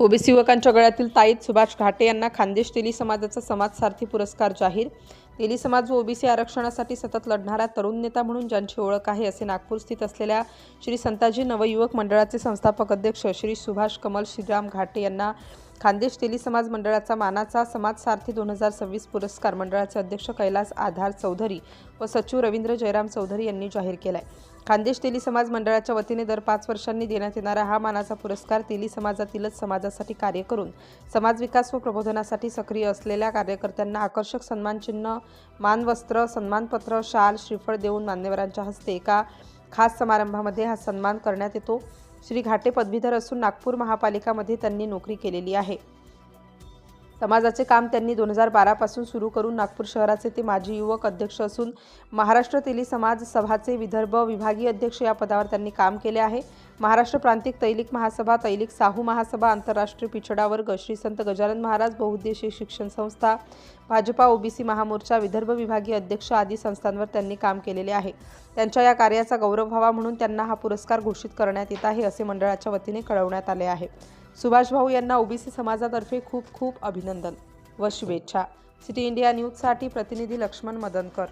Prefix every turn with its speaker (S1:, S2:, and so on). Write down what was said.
S1: OBC युवकांच्या गळ्यातील ताईत सुभाष घाटे यांना खान्देश तेली समाजाचा समाजसारथी पुरस्कार जाहीर। तेली समाज व ओबीसी आरक्षणासाठी सतत लढणारा तरुण नेता म्हणून ज्यांची ओळख आहे असे नागपूर स्थित असलेल्या श्री संताजी नवयुवक मंडळाचे संस्थापक अध्यक्ष श्री सुभाष कमल श्रीराम घाटे यांना खान्देश तेली समाज मंडळाचा मानाचा समाजसारथी 2026 पुरस्कार मंडळाचे अध्यक्ष कैलास आधार चौधरी व सचिव रवींद्र जयराम चौधरी यांनी जाहीर केलाय। खान्देश तेली समाज मंडळाच्या वतीने दर 5 वर्षांनी देण्यात येणारा हा मानाचा पुरस्कार तेली समाजातीलच समाजासाठी कार्य करून समाज विकास व प्रबोधनासाठी सक्रिय असलेल्या कार्यकर्त्यांना आकर्षक सन्मानचिन्ह, मानवस्त्र, सन्मानपत्र, शाल, श्रीफळ देऊन मान्यवरांच्या हस्ते एका खास समारंभामध्ये हा सन्मान करण्यात येतो। श्री घाटे पदवीधर असून नागपूर महापालिकामध्ये त्यांनी नोकरी केलेली आहे। समाजाचे काम त्यांनी 2012 पासून सुरू करून नागपूर शहराचे ते माजी युवक अध्यक्ष असून महाराष्ट्र तेली समाज सभाचे विदर्भ विभागीय अध्यक्ष या पदावर त्यांनी काम केले आहे। महाराष्ट्र प्रांतिक तैलिक महासभा, तैलिक साहू महासभा, आंतरराष्ट्रीय पिछड़ा वर्ग, श्री संत गजानन महाराज बहुउद्देशीय शिक्षण संस्था, भाजपा ओबीसी महामोर्चा, विदर्भ विभागीय अध्यक्ष आदी संस्थांवर त्यांनी काम केलेले आहे। त्यांच्या या कार्याचा गौरव व्हावा म्हणून त्यांना हा पुरस्कार घोषित करण्यात येत आहे असे मंडळाच्या वतीने कळवण्यात आले आहे। सुभाष भाऊ यांना ओबीसी समाजातर्फे खूप खूप अभिनंदन व शुभेच्छा। सिटी इंडिया न्यूजसाठी प्रतिनिधी लक्ष्मण मदनकर।